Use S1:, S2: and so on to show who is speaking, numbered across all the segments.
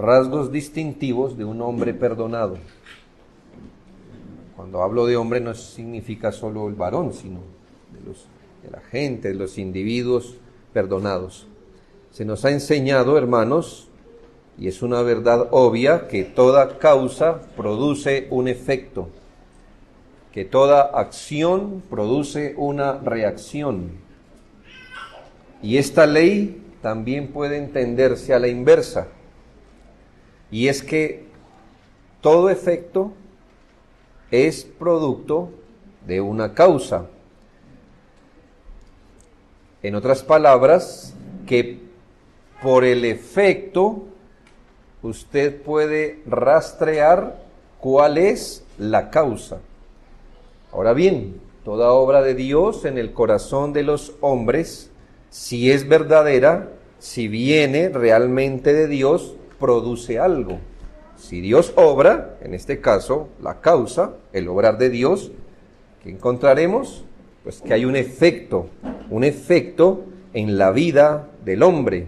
S1: rasgos distintivos de un hombre perdonado. Cuando hablo de hombre no significa solo el varón, sino de la gente, de los individuos perdonados. Se nos ha enseñado, hermanos, y es una verdad obvia, que toda causa produce un efecto, que toda acción produce una reacción. Y esta ley también puede entenderse a la inversa, y es que todo efecto es producto de una causa. En otras palabras, que por el efecto usted puede rastrear cuál es la causa. Ahora bien, toda obra de Dios en el corazón de los hombres, si es verdadera, si viene realmente de Dios, produce algo. Si Dios obra, en este caso, la causa, el obrar de Dios, ¿qué encontraremos? Pues que hay un efecto en la vida del hombre.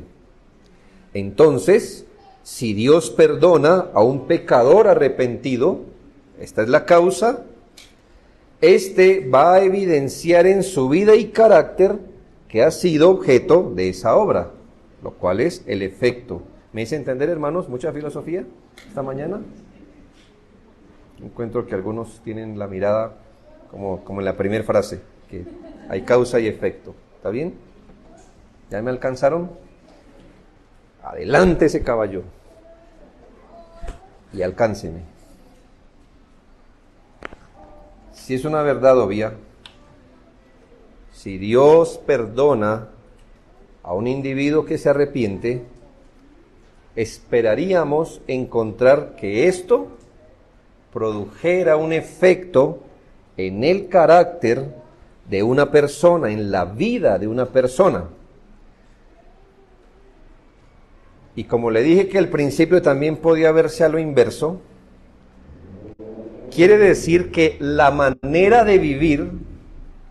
S1: Entonces, si Dios perdona a un pecador arrepentido, esta es la causa, este va a evidenciar en su vida y carácter que ha sido objeto de esa obra, lo cual es el efecto. ¿Me hice entender, hermanos? ¿Mucha filosofía esta mañana? Encuentro que algunos tienen la mirada como en la primera frase, que hay causa y efecto. ¿Está bien? ¿Ya me alcanzaron? Adelante ese caballo y alcánceme. Si es una verdad obvia, si Dios perdona a un individuo que se arrepiente, esperaríamos encontrar que esto produjera un efecto en el carácter de una persona, en la vida de una persona. Y como le dije que al principio también podía verse a lo inverso, quiere decir que la manera de vivir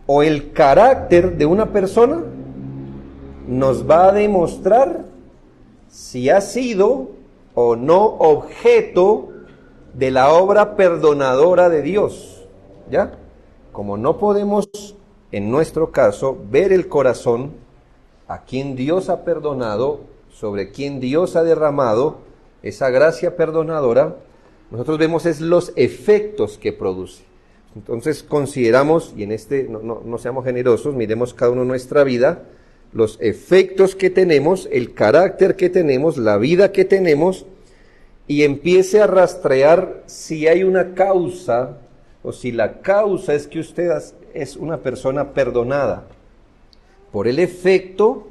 S1: o el carácter de una persona nos va a demostrar si ha sido o no objeto de la obra perdonadora de Dios. ¿Ya? Como no podemos, en nuestro caso, ver el corazón a quien Dios ha perdonado, sobre quien Dios ha derramado esa gracia perdonadora, nosotros vemos es los efectos que produce. Entonces consideramos, y en no seamos generosos, miremos cada uno nuestra vida, los efectos que tenemos, el carácter que tenemos, la vida que tenemos, y empiece a rastrear si hay una causa, o si la causa es que usted es una persona perdonada. Por el efecto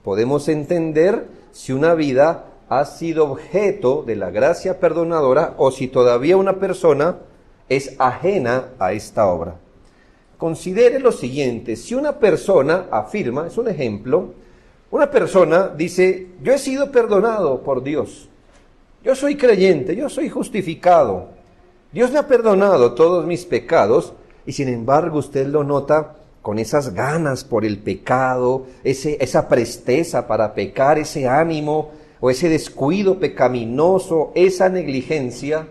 S1: podemos entender si una vida ha sido objeto de la gracia perdonadora o si todavía una persona es ajena a esta obra. Considere lo siguiente: si una persona afirma, es un ejemplo, una persona dice, yo he sido perdonado por Dios, yo soy creyente, yo soy justificado, Dios me ha perdonado todos mis pecados, y sin embargo usted lo nota con esas ganas por el pecado, esa presteza para pecar, ese ánimo o ese descuido pecaminoso, esa negligencia.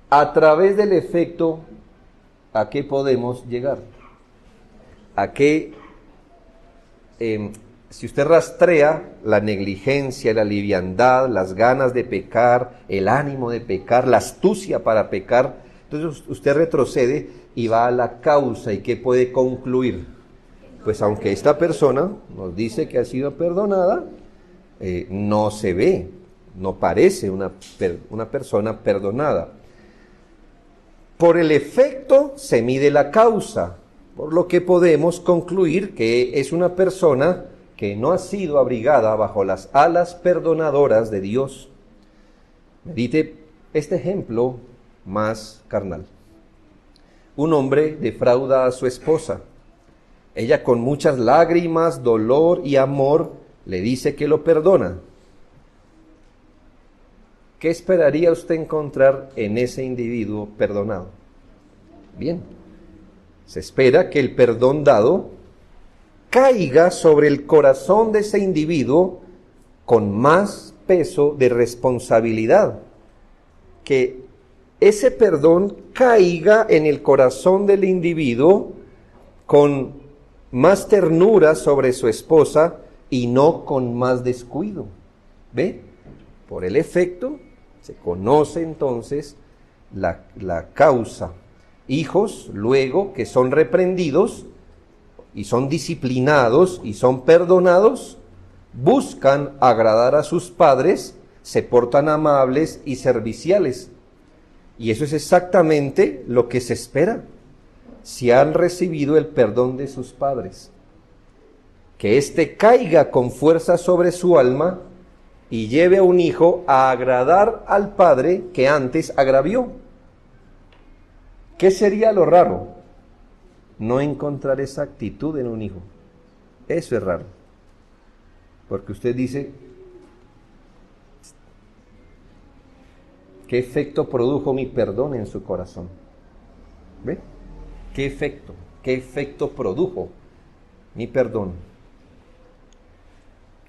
S1: A través del efecto, ¿a qué podemos llegar? A que, si usted rastrea la negligencia, la liviandad, las ganas de pecar, el ánimo de pecar, la astucia para pecar, entonces usted retrocede y va a la causa. ¿Y qué puede concluir? Pues aunque esta persona nos dice que ha sido perdonada, no se ve, no parece una persona perdonada. Por el efecto se mide la causa, por lo que podemos concluir que es una persona que no ha sido abrigada bajo las alas perdonadoras de Dios. Medite este ejemplo más carnal. Un hombre defrauda a su esposa. Ella, con muchas lágrimas, dolor y amor, le dice que lo perdona. ¿Qué esperaría usted encontrar en ese individuo perdonado? Bien, se espera que el perdón dado caiga sobre el corazón de ese individuo con más peso de responsabilidad. Que ese perdón caiga en el corazón del individuo con más ternura sobre su esposa y no con más descuido. ¿Ve? Por el efecto se conoce entonces la causa. Hijos, luego, que son reprendidos y son disciplinados y son perdonados, buscan agradar a sus padres, se portan amables y serviciales. Y eso es exactamente lo que se espera si han recibido el perdón de sus padres. Que éste caiga con fuerza sobre su alma y lleve a un hijo a agradar al padre que antes agravió. ¿Qué sería lo raro? No encontrar esa actitud en un hijo. Eso es raro. Porque usted dice, ¿qué efecto produjo mi perdón en su corazón? ¿Ve? ¿Qué efecto produjo mi perdón?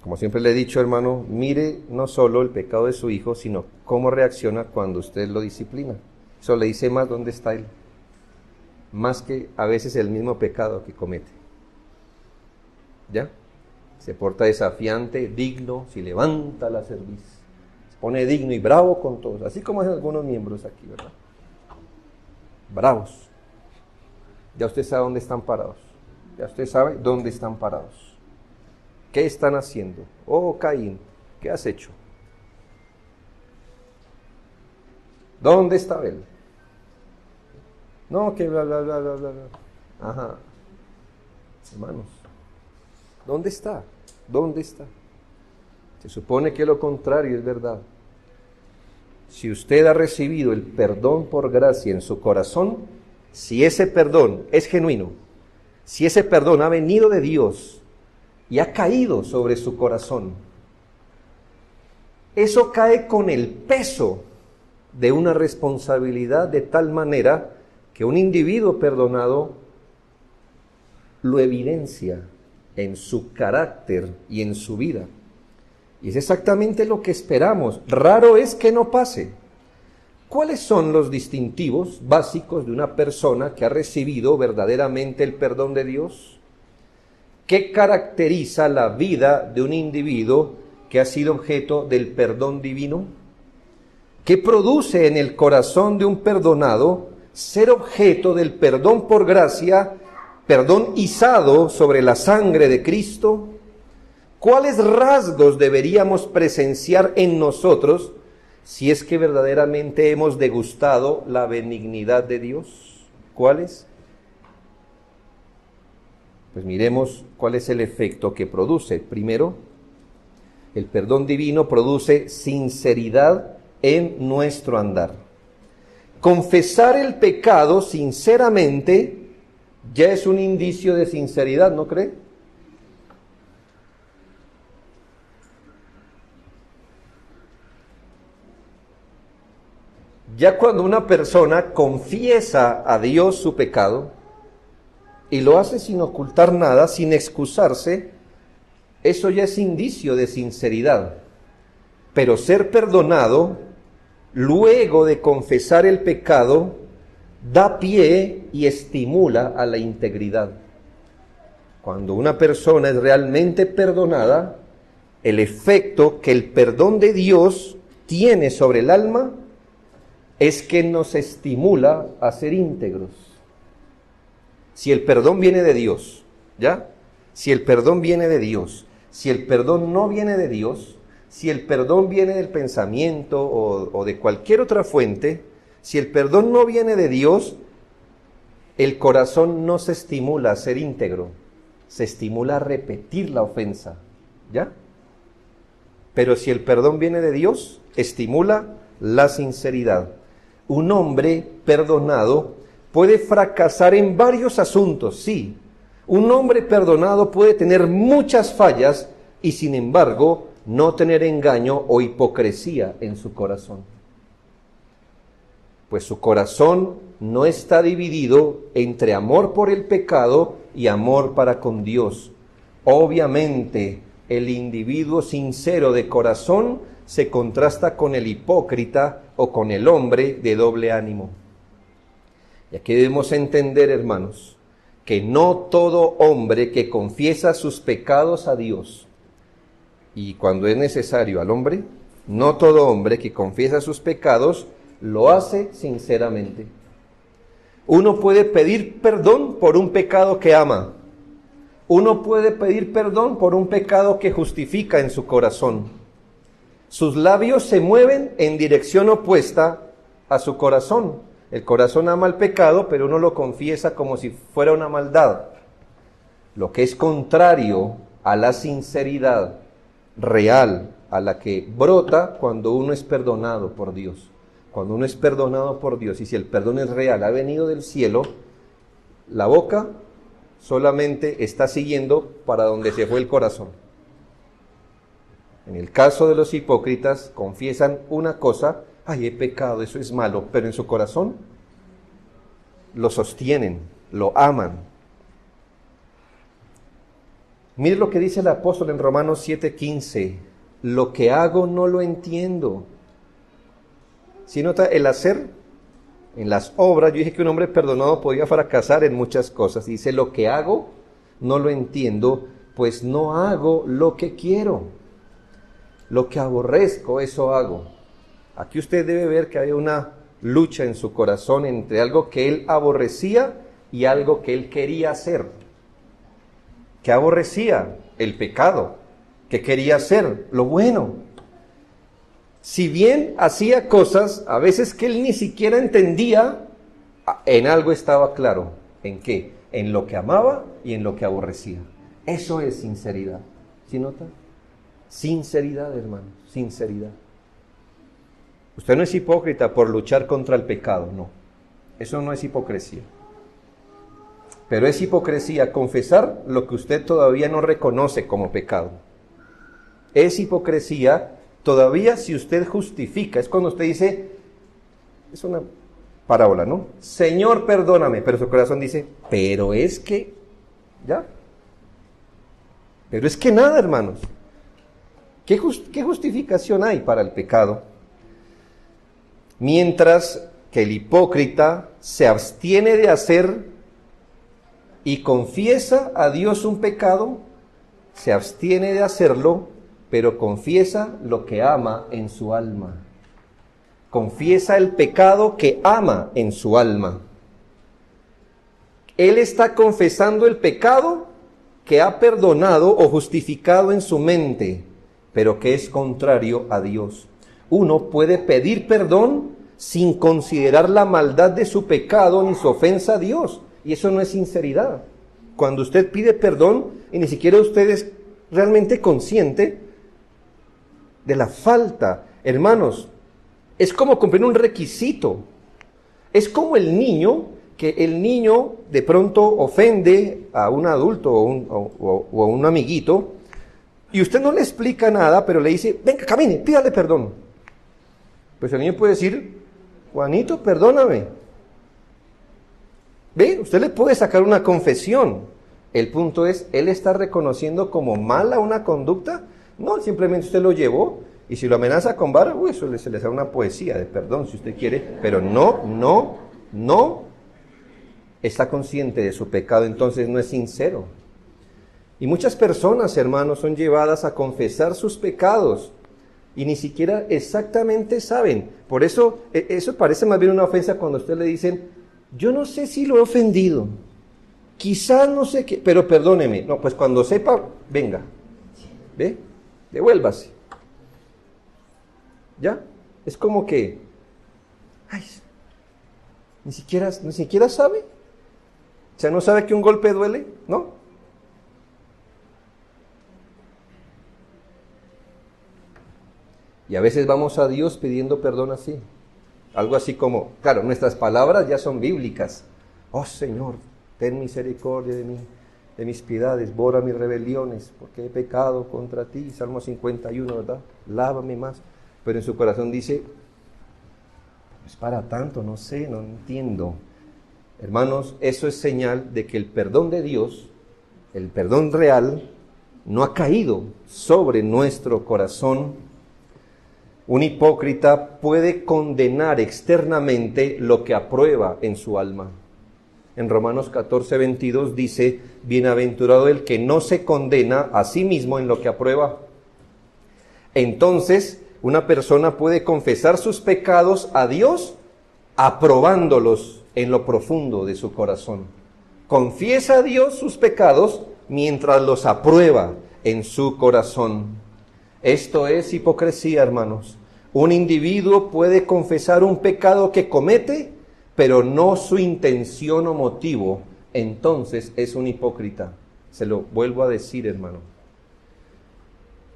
S1: Como siempre le he dicho, hermano, mire no solo el pecado de su hijo, sino cómo reacciona cuando usted lo disciplina. Eso le dice más dónde está él. Más que a veces el mismo pecado que comete. ¿Ya? Se porta desafiante, digno, si levanta la cerviz. Se pone digno y bravo con todos. Así como hacen algunos miembros aquí, ¿verdad? Bravos. Ya usted sabe dónde están parados. Ya usted sabe dónde están parados. ¿Qué están haciendo? Oh, Caín, ¿qué has hecho? ¿Dónde está Abel? No, que bla, bla, bla, bla, bla. Ajá. Hermanos, ¿dónde está? ¿Dónde está? Se supone que lo contrario es verdad. Si usted ha recibido el perdón por gracia en su corazón, si ese perdón es genuino, si ese perdón ha venido de Dios y ha caído sobre su corazón, eso cae con el peso de una responsabilidad de tal manera que un individuo perdonado lo evidencia en su carácter y en su vida. Y es exactamente lo que esperamos. Raro es que no pase. ¿Cuáles son los distintivos básicos de una persona que ha recibido verdaderamente el perdón de Dios? ¿Qué caracteriza la vida de un individuo que ha sido objeto del perdón divino? ¿Qué produce en el corazón de un perdonado ser objeto del perdón por gracia, perdón izado sobre la sangre de Cristo? ¿Cuáles rasgos deberíamos presenciar en nosotros si es que verdaderamente hemos degustado la benignidad de Dios? ¿Cuáles? Pues miremos cuál es el efecto que produce. Primero, el perdón divino produce sinceridad en nuestro andar. Confesar el pecado sinceramente ya es un indicio de sinceridad, ¿no cree? Ya cuando una persona confiesa a Dios su pecado y lo hace sin ocultar nada, sin excusarse, eso ya es indicio de sinceridad. Pero ser perdonado, luego de confesar el pecado, da pie y estimula a la integridad. Cuando una persona es realmente perdonada, el efecto que el perdón de Dios tiene sobre el alma es que nos estimula a ser íntegros. Si el perdón viene de Dios, ¿ya? Si el perdón viene de Dios, si el perdón no viene de Dios, si el perdón viene del pensamiento o de cualquier otra fuente, si el perdón no viene de Dios, el corazón no se estimula a ser íntegro, se estimula a repetir la ofensa, ¿ya? Pero si el perdón viene de Dios, estimula la sinceridad. Un hombre perdonado puede fracasar en varios asuntos, sí. Un hombre perdonado puede tener muchas fallas y sin embargo no tener engaño o hipocresía en su corazón. Pues su corazón no está dividido entre amor por el pecado y amor para con Dios. Obviamente, el individuo sincero de corazón se contrasta con el hipócrita o con el hombre de doble ánimo. Y aquí debemos entender, hermanos, que no todo hombre que confiesa sus pecados a Dios, y cuando es necesario al hombre, no todo hombre que confiesa sus pecados lo hace sinceramente. Uno puede pedir perdón por un pecado que ama. Uno puede pedir perdón por un pecado que justifica en su corazón. Sus labios se mueven en dirección opuesta a su corazón. El corazón ama el pecado, pero uno lo confiesa como si fuera una maldad. Lo que es contrario a la sinceridad real, a la que brota cuando uno es perdonado por Dios. Cuando uno es perdonado por Dios, y si el perdón es real, ha venido del cielo, la boca solamente está siguiendo para donde se fue el corazón. En el caso de los hipócritas, confiesan una cosa: ay, he pecado, eso es malo, pero en su corazón lo sostienen, lo aman. Mire lo que dice el apóstol en Romanos 7:15: lo que hago no lo entiendo. Si nota el hacer, en las obras, yo dije que un hombre perdonado podía fracasar en muchas cosas. Dice, lo que hago no lo entiendo, pues no hago lo que quiero. Lo que aborrezco, eso hago. Aquí usted debe ver que hay una lucha en su corazón entre algo que él aborrecía y algo que él quería hacer. ¿Qué aborrecía? El pecado. ¿Qué quería hacer? Lo bueno. Si bien hacía cosas, a veces que él ni siquiera entendía, en algo estaba claro. ¿En qué? En lo que amaba y en lo que aborrecía. Eso es sinceridad. ¿Sí nota? Sinceridad, hermano, sinceridad. Usted no es hipócrita por luchar contra el pecado, no. Eso no es hipocresía. Pero es hipocresía confesar lo que usted todavía no reconoce como pecado. Es hipocresía todavía si usted justifica. Es cuando usted dice, es una parábola, ¿no? Señor, perdóname, pero su corazón dice, pero es que, ¿ya? Pero es que nada, hermanos. ¿Qué justificación hay para el pecado? Mientras que el hipócrita se abstiene de hacer y confiesa a Dios un pecado, se abstiene de hacerlo, pero confiesa lo que ama en su alma. Confiesa el pecado que ama en su alma. Él está confesando el pecado que ha perdonado o justificado en su mente, pero que es contrario a Dios. Uno puede pedir perdón sin considerar la maldad de su pecado ni su ofensa a Dios, y eso no es sinceridad. Cuando usted pide perdón y ni siquiera usted es realmente consciente de la falta, hermanos, es como cumplir un requisito. Es como el niño, que el niño de pronto ofende a un adulto o a un amiguito, y usted no le explica nada, pero le dice, venga, camine, pídale perdón. Pues el niño puede decir, Juanito, perdóname. ¿Ve? Usted le puede sacar una confesión. El punto es, ¿él está reconociendo como mala una conducta? No, simplemente usted lo llevó, y si lo amenaza con vara, eso se les da una poesía de perdón, si usted quiere, pero no está consciente de su pecado, entonces no es sincero. Y muchas personas, hermanos, son llevadas a confesar sus pecados, y ni siquiera exactamente saben. Por eso, eso parece más bien una ofensa cuando a usted le dicen, yo no sé si lo he ofendido, quizás no sé qué, pero perdóneme. No, pues cuando sepa, venga, ¿ve? Devuélvase. ¿Ya? Es como que, ay, ni siquiera sabe. O sea, no sabe que un golpe duele, ¿no? Y a veces vamos a Dios pidiendo perdón así. Algo así como, claro, nuestras palabras ya son bíblicas. Oh Señor, ten misericordia de mí, de mis piedades, borra mis rebeliones, porque he pecado contra ti. Salmo 51, ¿verdad? Lávame más. Pero en su corazón dice, es para tanto, no sé, no entiendo. Hermanos, eso es señal de que el perdón de Dios, el perdón real, no ha caído sobre nuestro corazón. Un hipócrita puede condenar externamente lo que aprueba en su alma. En Romanos 14:22 dice, bienaventurado el que no se condena a sí mismo en lo que aprueba. Entonces, una persona puede confesar sus pecados a Dios aprobándolos en lo profundo de su corazón. Confiesa a Dios sus pecados mientras los aprueba en su corazón. Esto es hipocresía, hermanos. Un individuo puede confesar un pecado que comete, pero no su intención o motivo. Entonces es un hipócrita. Se lo vuelvo a decir, hermano.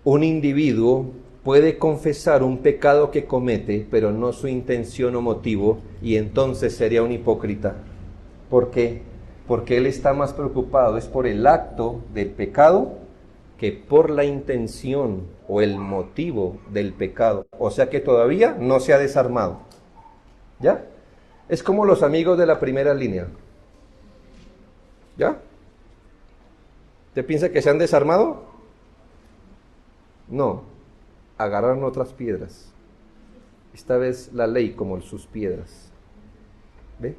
S1: Un individuo puede confesar un pecado que comete, pero no su intención o motivo, y entonces sería un hipócrita. ¿Por qué? Porque él está más preocupado, es por el acto del pecado, que por la intención o el motivo del pecado. O sea que todavía no se ha desarmado. ¿Ya? Es como los amigos de la primera línea. ¿Ya? ¿Usted piensa que se han desarmado? No. Agarraron otras piedras. Esta vez la ley como sus piedras. ¿Ve?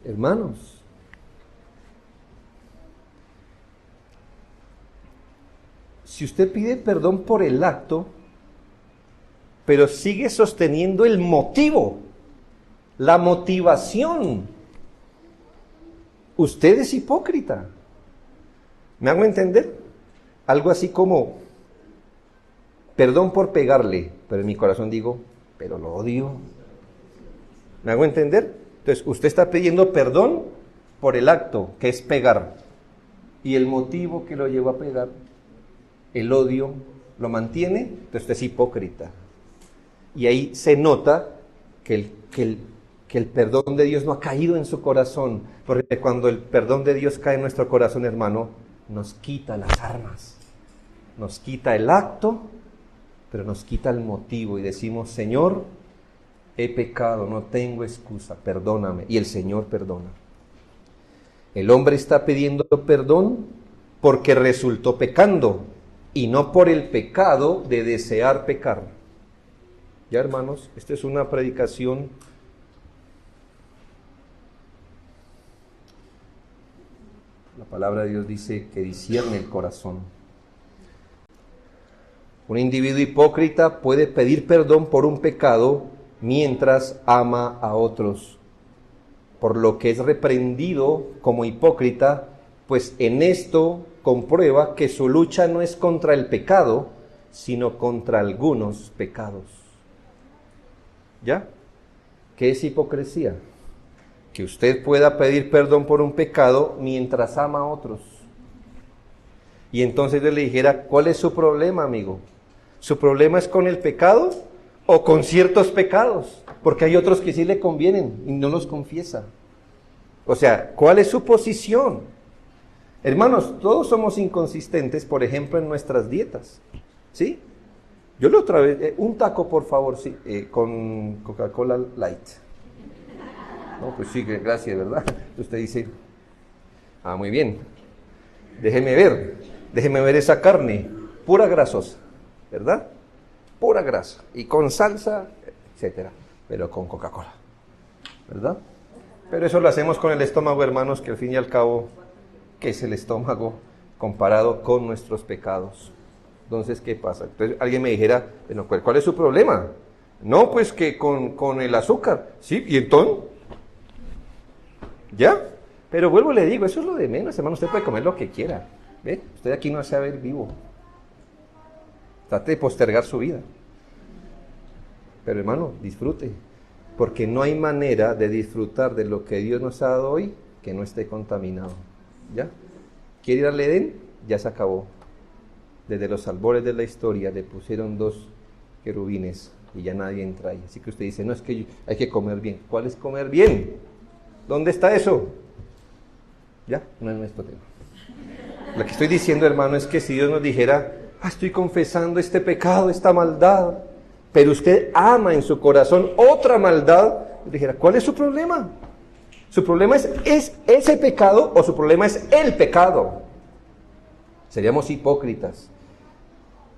S1: Hermanos, si usted pide perdón por el acto, pero sigue sosteniendo el motivo, la motivación, usted es hipócrita. ¿Me hago entender? Algo así como, perdón por pegarle, pero en mi corazón digo, pero lo odio. ¿Me hago entender? Entonces, usted está pidiendo perdón por el acto, que es pegar. Y el motivo que lo llevó a pegar, el odio, lo mantiene, entonces usted es hipócrita. Y ahí se nota que el perdón de Dios no ha caído en su corazón. Porque cuando el perdón de Dios cae en nuestro corazón, hermano, nos quita las armas. Nos quita el acto, pero nos quita el motivo. Y decimos, Señor, he pecado, no tengo excusa, perdóname. Y el Señor perdona. El hombre está pidiendo perdón porque resultó pecando y no por el pecado de desear pecar. Ya, hermanos, esta es una predicación la palabra de Dios dice que discierne el corazón. Un individuo hipócrita puede pedir perdón por un pecado mientras ama a otros, por lo que es reprendido como hipócrita, pues en esto comprueba que su lucha no es contra el pecado, sino contra algunos pecados. ¿Ya? ¿Qué es hipocresía? Que usted pueda pedir perdón por un pecado mientras ama a otros. Y entonces yo le dijera, ¿cuál es su problema, amigo? ¿Su problema es con el pecado o con ciertos pecados? Porque hay otros que sí le convienen y no los confiesa. O sea, ¿cuál es su posición? Hermanos, todos somos inconsistentes, por ejemplo, en nuestras dietas. ¿Sí? Yo la otra vez, un taco, por favor, sí, con Coca-Cola Light. No, pues sí, gracias, ¿verdad? Usted dice, muy bien, déjeme ver esa carne, pura grasosa, ¿verdad? Pura grasa, y con salsa, etcétera, pero con Coca-Cola, ¿verdad? Pero eso lo hacemos con el estómago, hermanos, que al fin y al cabo, ¿qué es el estómago comparado con nuestros pecados? Entonces, ¿qué pasa? Entonces, alguien me dijera, bueno, ¿cuál es su problema? No, pues que con el azúcar, ¿sí? ¿Y entonces? ¿Ya? Pero vuelvo y le digo, eso es lo de menos, hermano, usted puede comer lo que quiera, ¿ve? Usted aquí no se va a ver vivo. Trate de postergar su vida. Pero hermano, disfrute, porque no hay manera de disfrutar de lo que Dios nos ha dado hoy que no esté contaminado. ¿Ya? ¿Quiere ir al Edén? Ya se acabó. Desde los albores de la historia le pusieron 2 querubines y ya nadie entra ahí. Así que usted dice, no, es que hay que comer bien. ¿Cuál es comer bien? ¿Dónde está eso? ¿Ya? No es nuestro tema. Lo que estoy diciendo, hermano, es que si Dios nos dijera, estoy confesando este pecado, esta maldad, pero usted ama en su corazón otra maldad, dijera, ¿cuál es su problema? ¿Su problema es ese pecado o su problema es el pecado? Seríamos hipócritas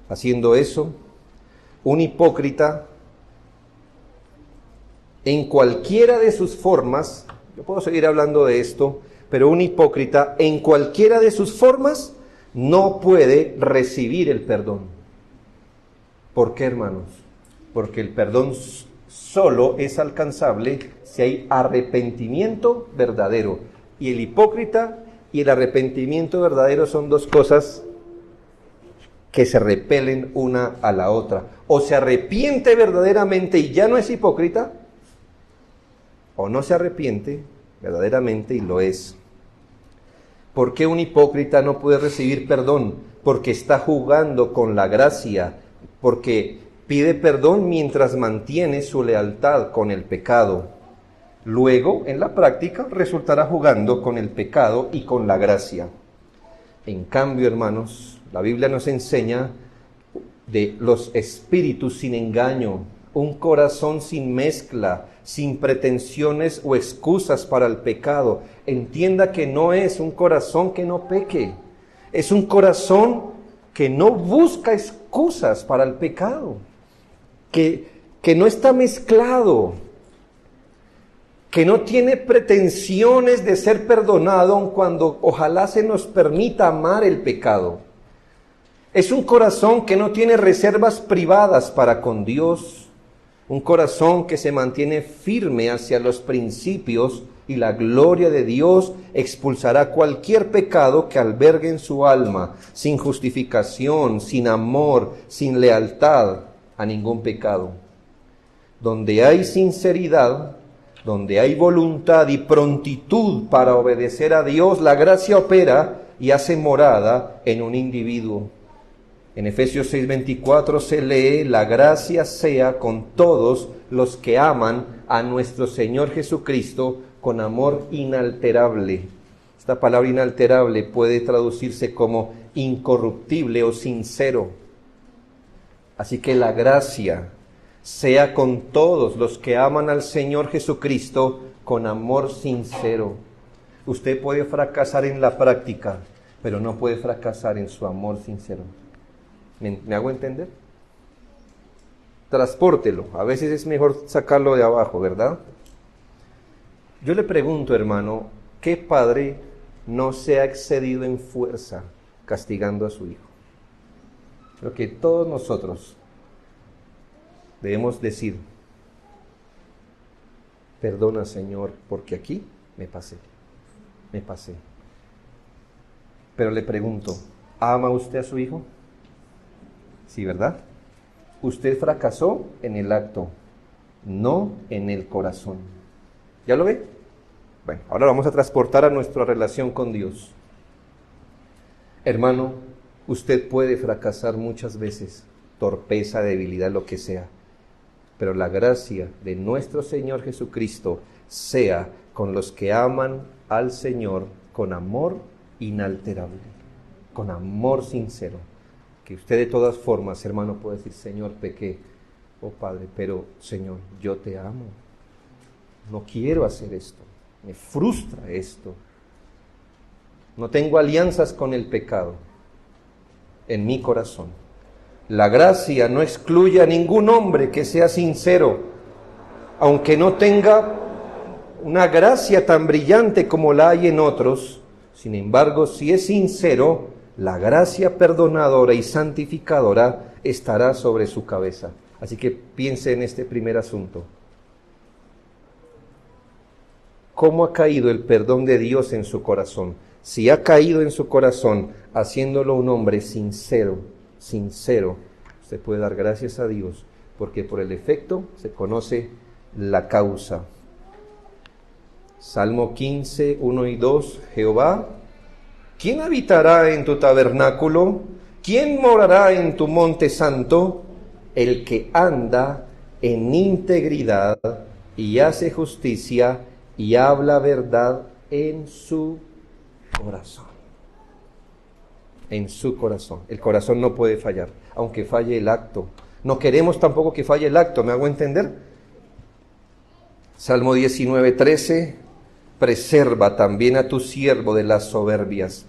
S1: haciendo eso. un hipócrita en cualquiera de sus formas, yo puedo seguir hablando de esto, pero un hipócrita en cualquiera de sus formas no puede recibir el perdón. ¿Por qué, hermanos? Porque el perdón solo es alcanzable si hay arrepentimiento verdadero. Y el hipócrita y el arrepentimiento verdadero son dos cosas que se repelen una a la otra. O se arrepiente verdaderamente y ya no es hipócrita, o no se arrepiente verdaderamente y lo es. ¿Por qué un hipócrita no puede recibir perdón? Porque está jugando con la gracia, porque pide perdón mientras mantiene su lealtad con el pecado. Luego, en la práctica, resultará jugando con el pecado y con la gracia. En cambio, hermanos, la Biblia nos enseña de los espíritus sin engaño, un corazón sin mezcla, sin pretensiones o excusas para el pecado. Entienda que no es un corazón que no peque, es un corazón que no busca excusas para el pecado, que no está mezclado, que no tiene pretensiones de ser perdonado, aun cuando ojalá se nos permita amar el pecado. Es un corazón que no tiene reservas privadas para con Dios, un corazón que se mantiene firme hacia los principios y la gloria de Dios expulsará cualquier pecado que albergue en su alma, sin justificación, sin amor, sin lealtad a ningún pecado. Donde hay sinceridad, donde hay voluntad y prontitud para obedecer a Dios, la gracia opera y hace morada en un individuo. En Efesios 6:24 se lee: la gracia sea con todos los que aman a nuestro Señor Jesucristo con amor inalterable. Esta palabra inalterable puede traducirse como incorruptible o sincero. Así que la gracia sea con todos los que aman al Señor Jesucristo con amor sincero. Usted puede fracasar en la práctica, pero no puede fracasar en su amor sincero. ¿Me hago entender? Transpórtelo. A veces es mejor sacarlo de abajo, ¿verdad? Yo le pregunto, hermano, ¿qué padre no se ha excedido en fuerza castigando a su hijo? Lo que todos nosotros debemos decir: perdona, Señor, porque aquí me pasé. Pero le pregunto, ¿ama usted a su hijo? Sí, ¿verdad? Usted fracasó en el acto, no en el corazón. ¿Ya lo ve? Bueno, ahora vamos a transportar a nuestra relación con Dios. Hermano, usted puede fracasar muchas veces, torpeza, debilidad, lo que sea, pero la gracia de nuestro Señor Jesucristo sea con los que aman al Señor con amor inalterable, con amor sincero. Que usted de todas formas, hermano, puede decir: Señor, pequé, oh Padre, pero Señor, yo te amo. No quiero hacer esto, me frustra esto. No tengo alianzas con el pecado en mi corazón. La gracia no excluye a ningún hombre que sea sincero, aunque no tenga una gracia tan brillante como la hay en otros. Sin embargo, si es sincero, la gracia perdonadora y santificadora estará sobre su cabeza. Así que piense en este primer asunto. ¿Cómo ha caído el perdón de Dios en su corazón? Si ha caído en su corazón, haciéndolo un hombre sincero, usted puede dar gracias a Dios, porque por el efecto se conoce la causa. Salmo 15, 1 y 2, Jehová, ¿quién habitará en tu tabernáculo? ¿Quién morará en tu monte santo? El que anda en integridad y hace justicia y habla verdad en su corazón. En su corazón. El corazón no puede fallar, aunque falle el acto. No queremos tampoco que falle el acto, ¿me hago entender? Salmo 19, 13. Preserva también a tu siervo de las soberbias,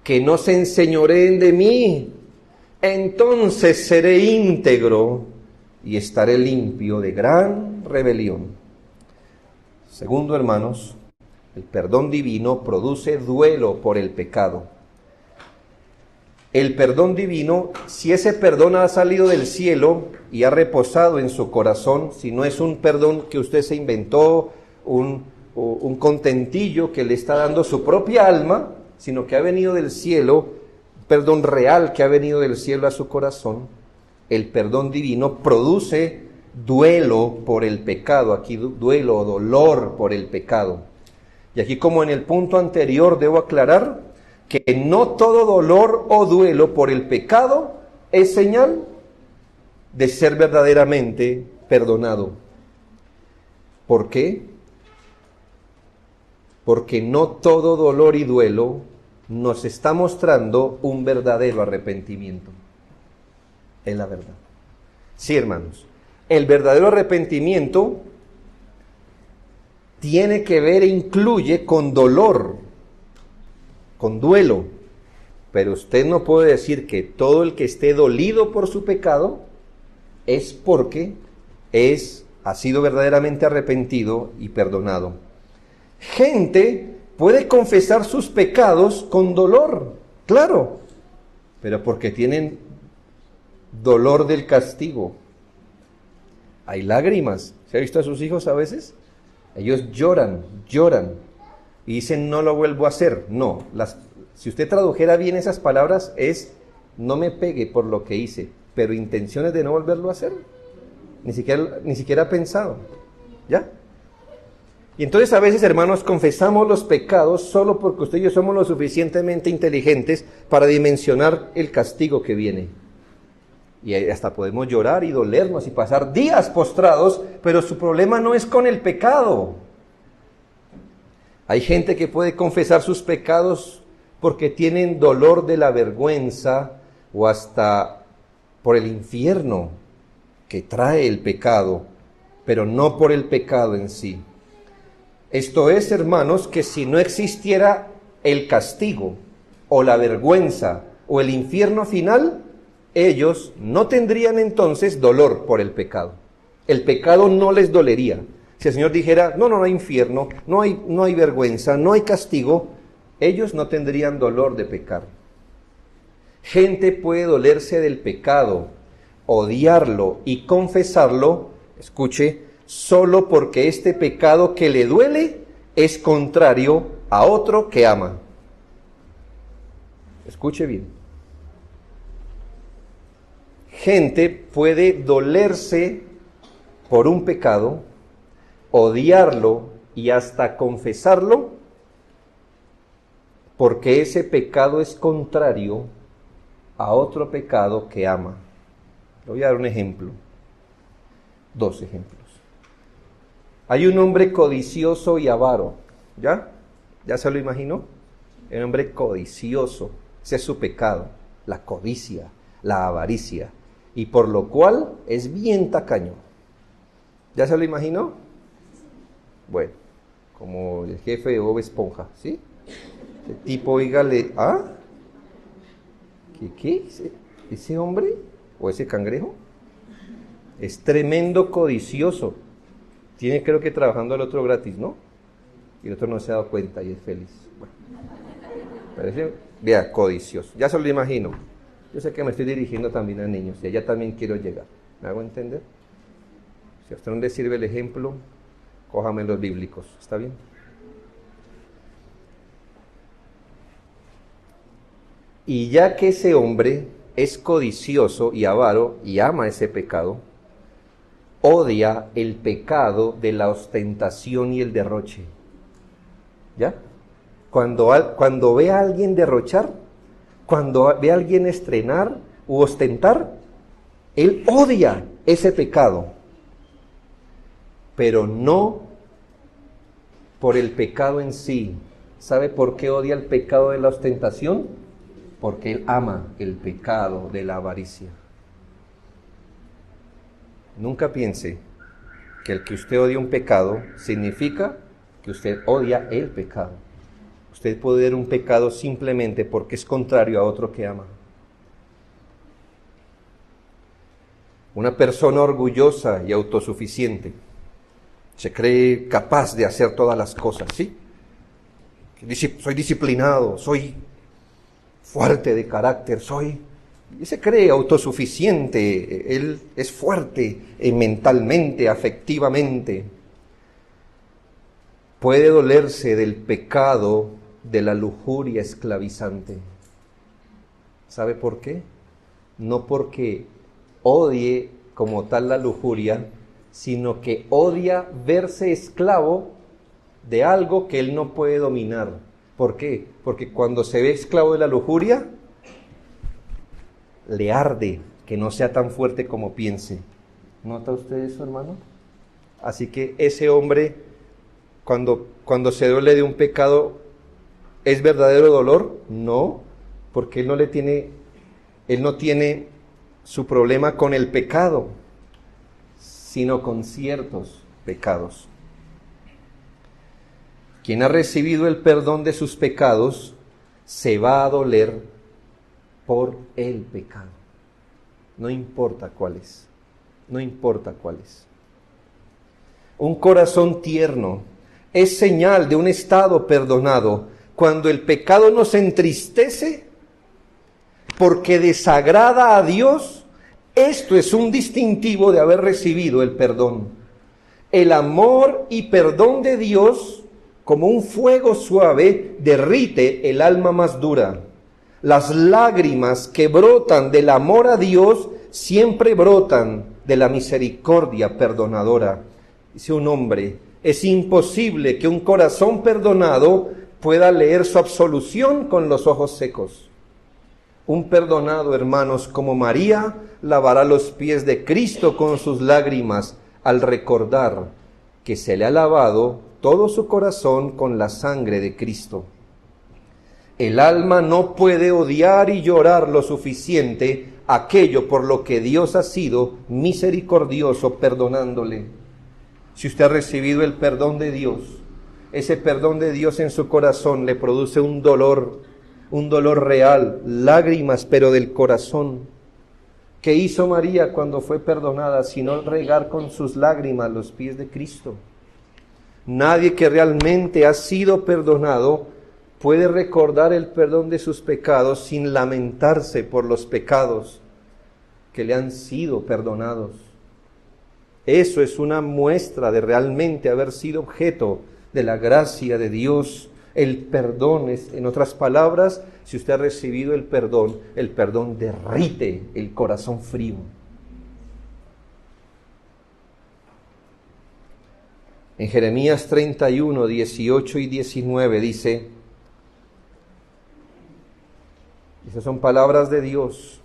S1: que no se enseñoreen de mí, entonces seré íntegro y estaré limpio de gran rebelión. Segundo, hermanos, el perdón divino produce duelo por el pecado. El perdón divino, si ese perdón ha salido del cielo y ha reposado en su corazón, si no es un perdón que usted se inventó, un contentillo que le está dando su propia alma, sino que ha venido del cielo, perdón real que ha venido del cielo a su corazón, el perdón divino produce duelo por el pecado, aquí duelo o dolor por el pecado. Y aquí, como en el punto anterior, debo aclarar que no todo dolor o duelo por el pecado es señal de ser verdaderamente perdonado. ¿Por qué? Porque no todo dolor y duelo nos está mostrando un verdadero arrepentimiento. Es la verdad. Sí, hermanos. El verdadero arrepentimiento tiene que ver e incluye con dolor, con duelo. Pero usted no puede decir que todo el que esté dolido por su pecado es porque ha sido verdaderamente arrepentido y perdonado. Gente puede confesar sus pecados con dolor, claro, pero porque tienen dolor del castigo. Hay lágrimas. ¿Se ha visto a sus hijos a veces? Ellos lloran y dicen, no lo vuelvo a hacer. No, si usted tradujera bien esas palabras es, no me pegue por lo que hice, pero intenciones de no volverlo a hacer. Ni siquiera pensado. ¿Ya? Y entonces a veces, hermanos, confesamos los pecados solo porque usted y yo somos lo suficientemente inteligentes para dimensionar el castigo que viene. Y hasta podemos llorar y dolernos y pasar días postrados, pero su problema no es con el pecado. Hay gente que puede confesar sus pecados porque tienen dolor de la vergüenza o hasta por el infierno que trae el pecado, pero no por el pecado en sí. Esto es, hermanos, que si no existiera el castigo o la vergüenza o el infierno final, ellos no tendrían entonces dolor por el pecado. El pecado no les dolería. Si el Señor dijera, no hay infierno, no hay vergüenza, no hay castigo, ellos no tendrían dolor de pecar. Gente puede dolerse del pecado, odiarlo y confesarlo, escuche, solo porque este pecado que le duele es contrario a otro que ama. Escuche bien. Gente puede dolerse por un pecado, odiarlo y hasta confesarlo, porque ese pecado es contrario a otro pecado que ama. Le voy a dar un ejemplo. 2 ejemplos. Hay un hombre codicioso y avaro. ¿Ya? ¿Ya se lo imaginó? Un hombre codicioso. Ese es su pecado. La codicia, la avaricia. Y por lo cual es bien tacaño. ¿Ya se lo imaginó? Bueno, como el jefe de Bob Esponja, ¿sí? Ese tipo, dígale, ¿ah? ¿Qué? ¿Ese hombre? ¿O ese cangrejo? Es tremendo codicioso. Tiene, creo que trabajando al otro gratis, ¿no? Y el otro no se ha dado cuenta y es feliz. Bueno, parece, vea, codicioso. Ya se lo imagino. Yo sé que me estoy dirigiendo también a niños y allá también quiero llegar. ¿Me hago entender? Si a usted no le sirve el ejemplo, cójame los bíblicos. ¿Está bien? Y ya que ese hombre es codicioso y avaro y ama ese pecado, odia el pecado de la ostentación y el derroche. ¿Ya? Cuando ve a alguien derrochar, cuando ve a alguien estrenar u ostentar, él odia ese pecado. Pero no por el pecado en sí. ¿Sabe por qué odia el pecado de la ostentación? Porque él ama el pecado de la avaricia. Nunca piense que el que usted odia un pecado significa que usted odia el pecado. Usted puede odiar un pecado simplemente porque es contrario a otro que ama. Una persona orgullosa y autosuficiente. Se cree capaz de hacer todas las cosas, ¿sí? Soy disciplinado, soy fuerte de carácter, y se cree autosuficiente, él es fuerte mentalmente, afectivamente. Puede dolerse del pecado de la lujuria esclavizante. ¿Sabe por qué? No porque odie como tal la lujuria, sino que odia verse esclavo de algo que él no puede dominar. ¿Por qué? Porque cuando se ve esclavo de la lujuria, le arde que no sea tan fuerte como piense. ¿Nota usted eso, hermano? Así que ese hombre, cuando se duele de un pecado, ¿es verdadero dolor? No, porque él no tiene su problema con el pecado, sino con ciertos pecados. Quien ha recibido el perdón de sus pecados se va a doler por el pecado. No importa cuáles. No importa cuáles. Un corazón tierno es señal de un estado perdonado. Cuando el pecado nos entristece porque desagrada a Dios, esto es un distintivo de haber recibido el perdón. El amor y perdón de Dios, como un fuego suave, derrite el alma más dura. Las lágrimas que brotan del amor a Dios siempre brotan de la misericordia perdonadora. Dice un hombre, es imposible que un corazón perdonado pueda leer su absolución con los ojos secos. Un perdonado, hermanos, como María, lavará los pies de Cristo con sus lágrimas al recordar que se le ha lavado todo su corazón con la sangre de Cristo. El alma no puede odiar y llorar lo suficiente aquello por lo que Dios ha sido misericordioso perdonándole. Si usted ha recibido el perdón de Dios, ese perdón de Dios en su corazón le produce un dolor real, lágrimas, pero del corazón. ¿Qué hizo María cuando fue perdonada, sino regar con sus lágrimas los pies de Cristo? Nadie que realmente ha sido perdonado puede recordar el perdón de sus pecados sin lamentarse por los pecados que le han sido perdonados. Eso es una muestra de realmente haber sido objeto de la gracia de Dios. El perdón es, en otras palabras, si usted ha recibido el perdón derrite el corazón frío. En Jeremías 31, 18 y 19 dice, esas son palabras de Dios,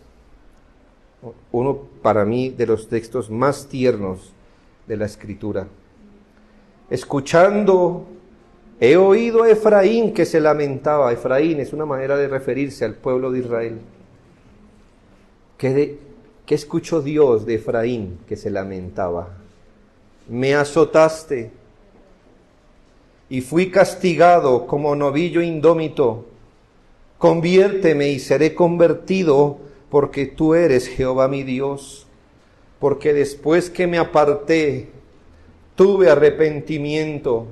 S1: uno para mí de los textos más tiernos de la Escritura. Escuchando, he oído a Efraín que se lamentaba. Efraín es una manera de referirse al pueblo de Israel. ¿Qué escuchó Dios de Efraín que se lamentaba? Me azotaste y fui castigado como novillo indómito. Conviérteme y seré convertido, porque tú eres Jehová mi Dios. Porque después que me aparté, tuve arrepentimiento,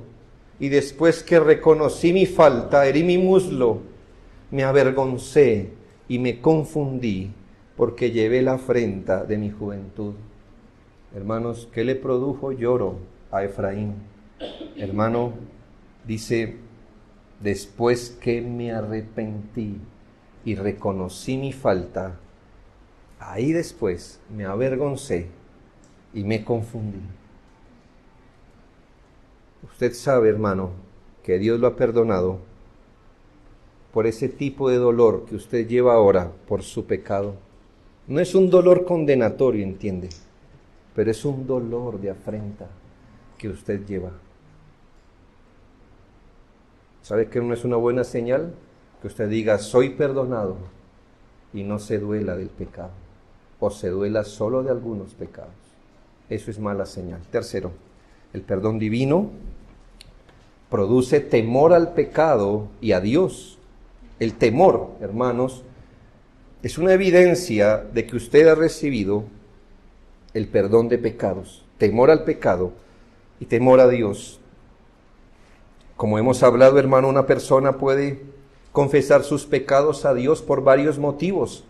S1: y después que reconocí mi falta, herí mi muslo, me avergoncé y me confundí, porque llevé la afrenta de mi juventud. Hermanos, ¿qué le produjo lloro a Efraín? Hermano, dice, después que me arrepentí y reconocí mi falta, ahí después me avergoncé y me confundí. Usted sabe, hermano, que Dios lo ha perdonado por ese tipo de dolor que usted lleva ahora por su pecado. No es un dolor condenatorio, entiende, pero es un dolor de afrenta que usted lleva. ¿Sabe que no es una buena señal? Que usted diga, soy perdonado, y no se duela del pecado, o se duela solo de algunos pecados. Eso es mala señal. Tercero, el perdón divino produce temor al pecado y a Dios. El temor, hermanos, es una evidencia de que usted ha recibido el perdón de pecados, temor al pecado y temor a Dios. Como hemos hablado, hermano, una persona puede confesar sus pecados a Dios por varios motivos,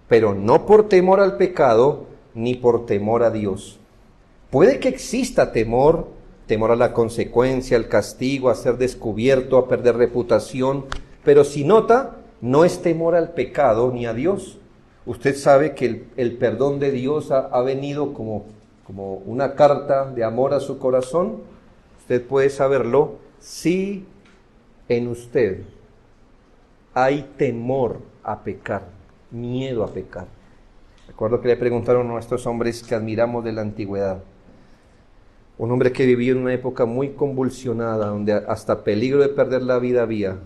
S1: pero no por temor al pecado ni por temor a Dios. Puede que exista temor a la consecuencia, al castigo, a ser descubierto, a perder reputación, pero si nota, no es temor al pecado ni a Dios. Usted sabe que el perdón de Dios ha venido como una carta de amor a su corazón. Usted puede saberlo si en usted hay temor a pecar, miedo a pecar. Recuerdo que le preguntaron a nuestros hombres que admiramos de la antigüedad. Un hombre que vivía en una época muy convulsionada, donde hasta peligro de perder la vida había.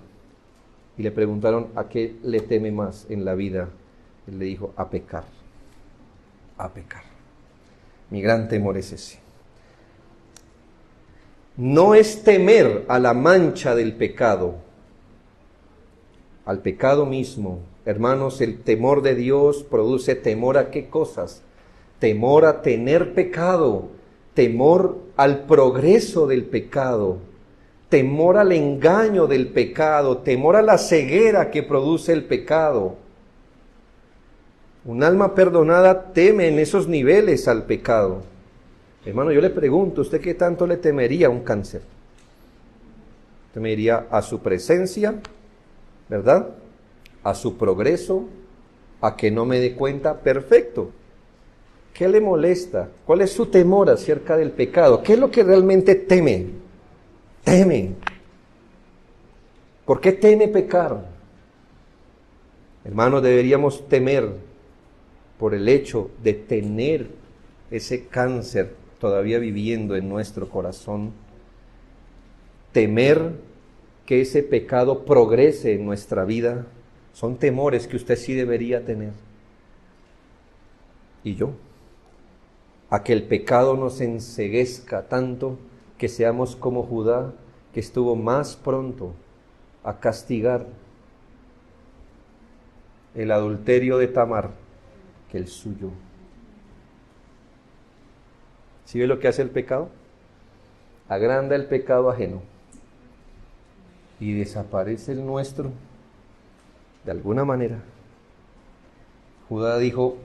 S1: Y le preguntaron a qué le teme más en la vida. Él le dijo, a pecar. A pecar. Mi gran temor es ese. No es temer a la mancha del pecado, al pecado mismo. Hermanos, el temor de Dios produce temor a qué cosas. Temor a tener pecado, temor al progreso del pecado, temor al engaño del pecado, temor a la ceguera que produce el pecado. Un alma perdonada teme en esos niveles al pecado. Hermano, yo le pregunto, ¿usted qué tanto le temería a un cáncer? ¿Temería a su presencia, verdad? A su progreso, a que no me dé cuenta? Perfecto. ¿Qué le molesta? ¿Cuál es su temor acerca del pecado? ¿Qué es lo que realmente teme? Teme. ¿Por qué teme pecar? Hermanos, deberíamos temer por el hecho de tener ese cáncer todavía viviendo en nuestro corazón. Temer que ese pecado progrese en nuestra vida. Son temores que usted sí debería tener. Y yo. A que el pecado nos enceguezca tanto que seamos como Judá, que estuvo más pronto a castigar el adulterio de Tamar que el suyo. ¿Sí ve lo que hace el pecado? Agranda el pecado ajeno y desaparece el nuestro de alguna manera. Judá dijo,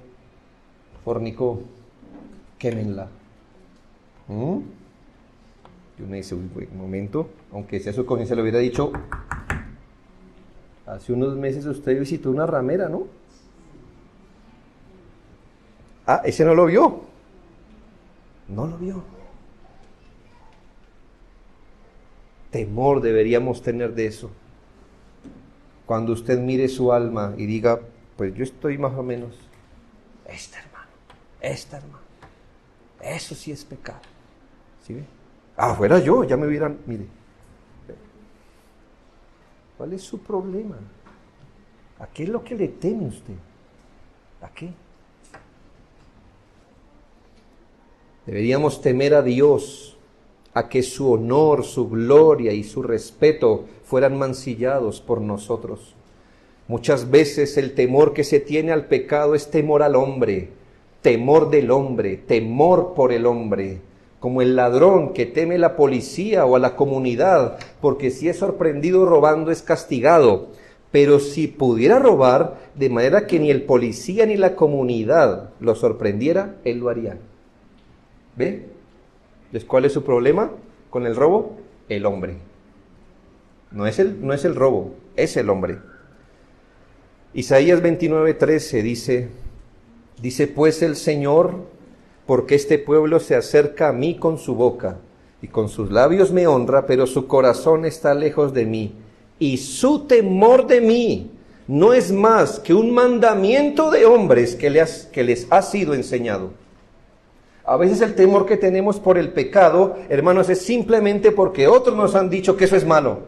S1: fornicó, quémenla. Y uno dice, un momento, aunque sea su conciencia, le hubiera dicho, hace unos meses usted visitó una ramera, ¿no? Ah, ese no lo vio. No lo vio. Temor deberíamos tener de eso. Cuando usted mire su alma y diga, pues yo estoy más o menos, esta hermano, eso sí es pecado. ¿Sí ve? Ah, fuera yo, ya me hubieran, mire. ¿Cuál es su problema? ¿A qué es lo que le teme usted? ¿A qué? Deberíamos temer a Dios, a que su honor, su gloria y su respeto fueran mancillados por nosotros. Muchas veces el temor que se tiene al pecado es temor al hombre, temor del hombre, temor por el hombre, como el ladrón que teme la policía o a la comunidad, porque si es sorprendido robando es castigado. Pero si pudiera robar de manera que ni el policía ni la comunidad lo sorprendiera, él lo haría. ¿Ve? Entonces, ¿cuál es su problema con el robo? El hombre. No es el robo, es el hombre. Isaías 29:13 dice, pues el Señor, porque este pueblo se acerca a mí con su boca, y con sus labios me honra, pero su corazón está lejos de mí, y su temor de mí no es más que un mandamiento de hombres que les ha sido enseñado. A veces el temor que tenemos por el pecado, hermanos, es simplemente porque otros nos han dicho que eso es malo.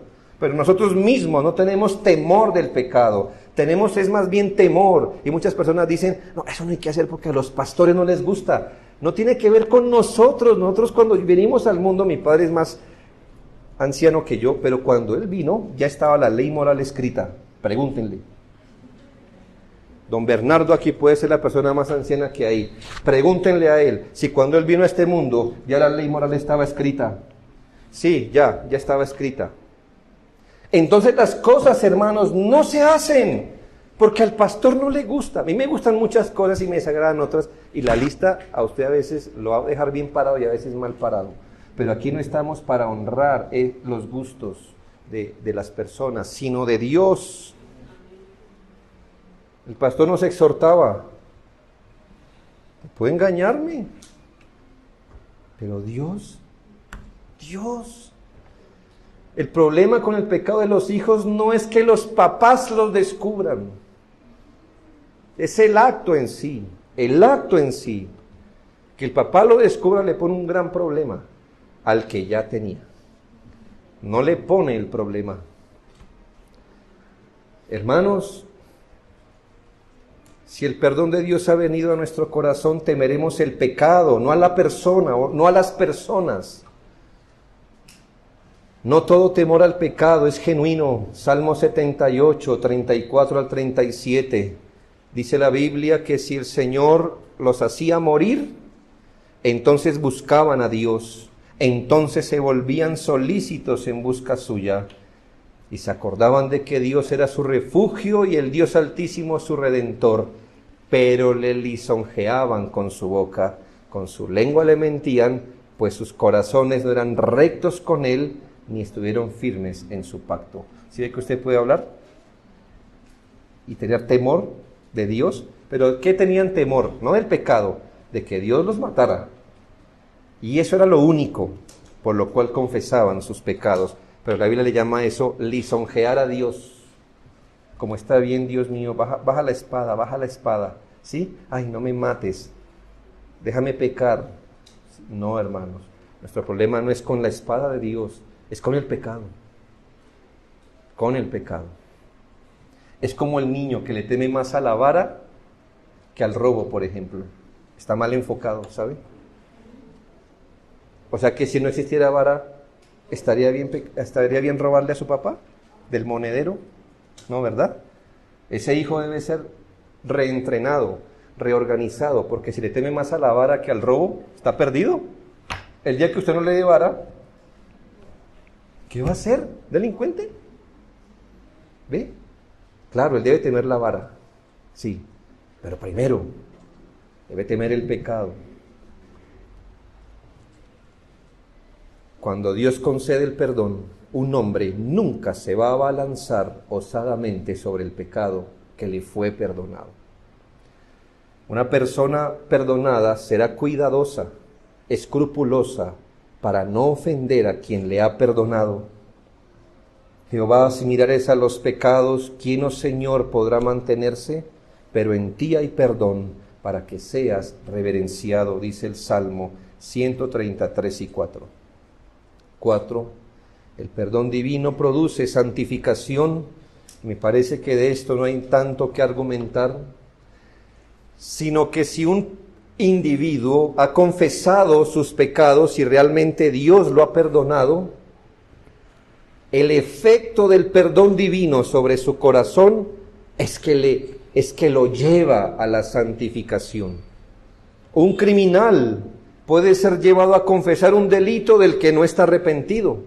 S1: Pero nosotros mismos no tenemos temor del pecado. Es más bien temor. Y muchas personas dicen, no, eso no hay que hacer porque a los pastores no les gusta. No tiene que ver con nosotros. Nosotros cuando venimos al mundo, mi padre es más anciano que yo, pero cuando él vino ya estaba la ley moral escrita. Pregúntenle. Don Bernardo aquí puede ser la persona más anciana que hay. Pregúntenle a él si cuando él vino a este mundo ya la ley moral estaba escrita. Sí, ya estaba escrita. Entonces las cosas, hermanos, no se hacen porque al pastor no le gusta. A mí me gustan muchas cosas y me desagradan otras. Y la lista a usted a veces lo va a dejar bien parado y a veces mal parado. Pero aquí no estamos para honrar los gustos de las personas, sino de Dios. El pastor nos exhortaba. Puede engañarme, pero Dios. El problema con el pecado de los hijos no es que los papás los descubran. Es el acto en sí. El acto en sí. Que el papá lo descubra le pone un gran problema al que ya tenía. No le pone el problema. Hermanos, si el perdón de Dios ha venido a nuestro corazón, temeremos el pecado, no a la persona, no a las personas. No todo temor al pecado es genuino. Salmo 78, 34 al 37. Dice la Biblia que si el Señor los hacía morir, entonces buscaban a Dios. Entonces se volvían solícitos en busca suya. Y se acordaban de que Dios era su refugio y el Dios Altísimo su Redentor. Pero le lisonjeaban con su boca, con su lengua le mentían, pues sus corazones no eran rectos con él, ni estuvieron firmes en su pacto. ¿Sí ve que usted puede hablar? Y tener temor de Dios. ¿Pero qué tenían temor? No del pecado, de que Dios los matara. Y eso era lo único por lo cual confesaban sus pecados. Pero la Biblia le llama eso lisonjear a Dios. Como está bien, Dios mío, baja la espada, ¿sí? Ay, no me mates, déjame pecar. No, hermanos, nuestro problema no es con la espada de Dios, es con el pecado. Con el pecado. Es como el niño que le teme más a la vara que al robo, por ejemplo. Está mal enfocado, ¿sabe? O sea que si no existiera vara, ¿estaría bien robarle a su papá del monedero? No, ¿verdad? Ese hijo debe ser reentrenado, reorganizado, porque si le teme más a la vara que al robo, está perdido. El día que usted no le dé vara, ¿qué va a hacer? ¿Delincuente? ¿Ve? Claro, él debe temer la vara, sí, pero primero debe temer el pecado. Cuando Dios concede el perdón, un hombre nunca se va a abalanzar osadamente sobre el pecado que le fue perdonado. Una persona perdonada será cuidadosa, escrupulosa, para no ofender a quien le ha perdonado. Jehová, si mirares a los pecados, ¿quién, oh Señor, podrá mantenerse? Pero en ti hay perdón, para que seas reverenciado, dice el Salmo 133 y 4. 4. El perdón divino produce santificación. Me parece que de esto no hay tanto que argumentar, sino que si un individuo ha confesado sus pecados y realmente Dios lo ha perdonado, el efecto del perdón divino sobre su corazón es que lo lleva a la santificación. Un criminal puede ser llevado a confesar un delito del que no está arrepentido.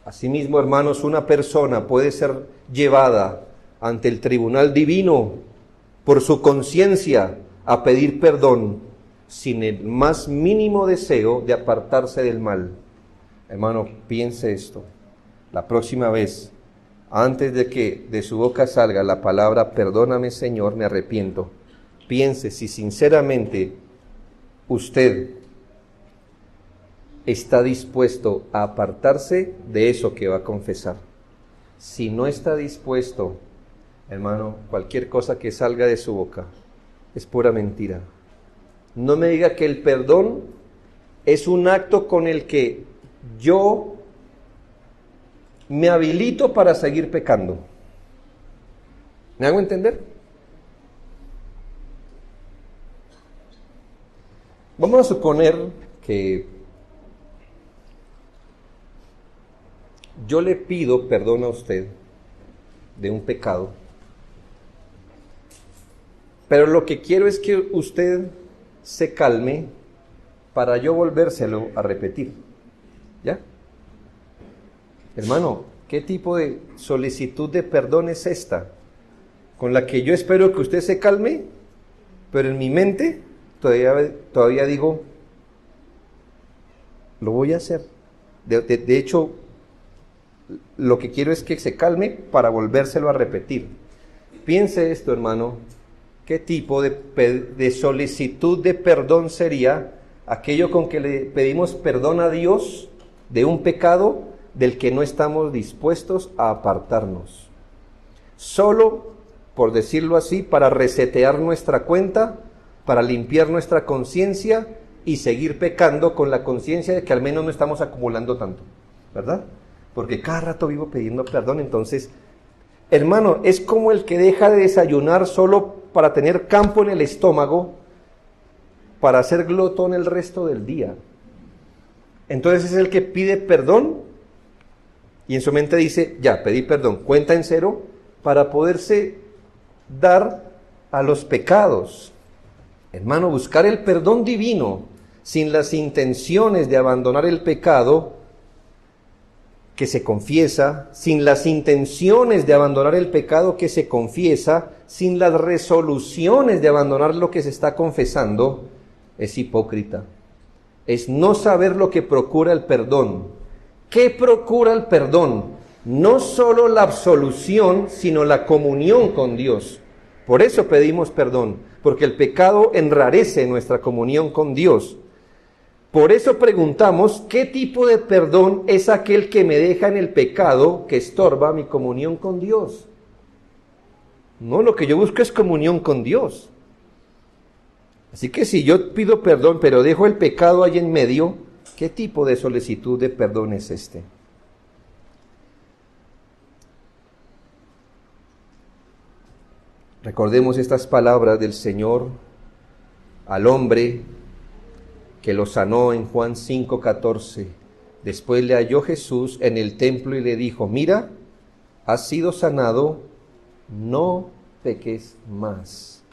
S1: Asimismo, hermanos, una persona puede ser llevada ante el tribunal divino por su conciencia a pedir perdón sin el más mínimo deseo de apartarse del mal. Hermano, piense esto. La próxima vez, antes de que de su boca salga la palabra, perdóname Señor, me arrepiento, piense si sinceramente usted está dispuesto a apartarse de eso que va a confesar. Si no está dispuesto, hermano, cualquier cosa que salga de su boca es pura mentira. No me diga que el perdón es un acto con el que yo me habilito para seguir pecando. ¿Me hago entender? Vamos a suponer que yo le pido perdón a usted de un pecado Pero lo que quiero es que usted se calme para yo volvérselo a repetir. ¿Ya? Hermano, ¿qué tipo de solicitud de perdón es esta? Con la que yo espero que usted se calme, pero en mi mente todavía digo, lo voy a hacer. De hecho, lo que quiero es que se calme para volvérselo a repetir. Piense esto, hermano, ¿qué tipo de solicitud de perdón sería aquello con que le pedimos perdón a Dios de un pecado del que no estamos dispuestos a apartarnos? Solo, por decirlo así, para resetear nuestra cuenta, para limpiar nuestra conciencia y seguir pecando con la conciencia de que al menos no estamos acumulando tanto, ¿verdad? Porque cada rato vivo pidiendo perdón. Entonces, hermano, es como el que deja de desayunar solo para tener campo en el estómago, para ser glotón el resto del día. Entonces es el que pide perdón y en su mente dice, ya, pedí perdón, cuenta en cero, para poderse dar a los pecados. Hermano, buscar el perdón divino sin las intenciones de abandonar el pecado que se confiesa, sin las intenciones de abandonar el pecado que se confiesa, sin las resoluciones de abandonar lo que se está confesando, es hipócrita. Es no saber lo que procura el perdón. ¿Qué procura el perdón? No solo la absolución, sino la comunión con Dios. Por eso pedimos perdón, porque el pecado enrarece nuestra comunión con Dios. Por eso preguntamos, ¿qué tipo de perdón es aquel que me deja en el pecado que estorba mi comunión con Dios? No, lo que yo busco es comunión con Dios. Así que si yo pido perdón, pero dejo el pecado ahí en medio, ¿qué tipo de solicitud de perdón es este? Recordemos estas palabras del Señor al hombre que lo sanó en Juan 5:14. Después le halló Jesús en el templo y le dijo, mira, has sido sanado, no peques más,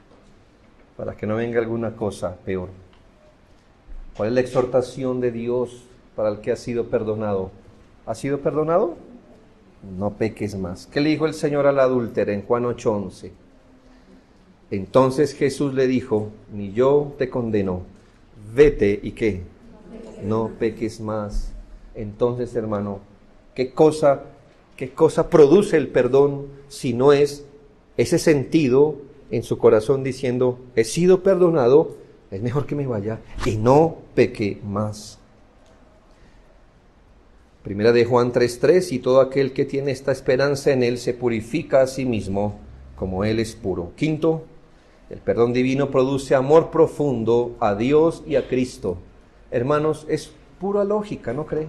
S1: para que no venga alguna cosa peor. ¿Cuál es la exhortación de Dios para el que ha sido perdonado? ¿Ha sido perdonado? No peques más. ¿Qué le dijo el Señor a la adúltera en Juan 8:11? Entonces Jesús le dijo, ni yo te condeno, vete y ¿qué? No peques más. Entonces, hermano, ¿qué cosa produce el perdón si no es ese sentido en su corazón diciendo, he sido perdonado, es mejor que me vaya y no peque más? Primera de Juan 3:3, y todo aquel que tiene esta esperanza en él se purifica a sí mismo como él es puro. Quinto, el perdón divino produce amor profundo a Dios y a Cristo. Hermanos, es pura lógica, ¿no cree?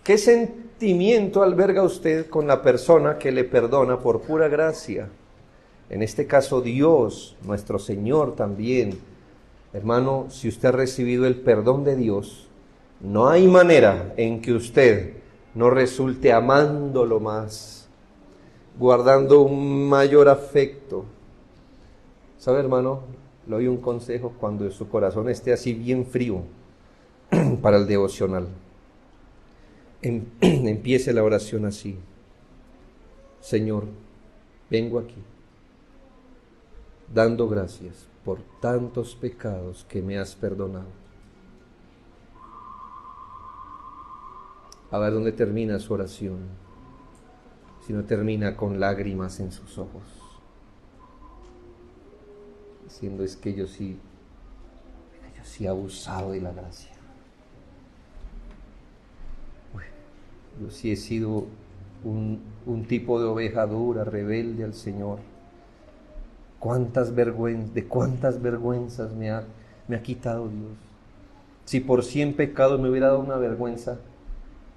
S1: ¿Qué sentimiento alberga usted con la persona que le perdona por pura gracia? En este caso, Dios, nuestro Señor también. Hermano, si usted ha recibido el perdón de Dios, no hay manera en que usted no resulte amándolo más, guardando un mayor afecto. ¿Sabe, hermano? Le doy un consejo cuando su corazón esté así bien frío para el devocional. Empiece la oración así. Señor, vengo aquí dando gracias por tantos pecados que me has perdonado. A ver dónde termina su oración. Si no termina con lágrimas en sus ojos, diciendo es que yo sí he abusado de la gracia. Yo sí he sido un tipo de oveja dura, rebelde al Señor. De cuántas vergüenzas me ha quitado Dios. Si por 100 pecados me hubiera dado una vergüenza,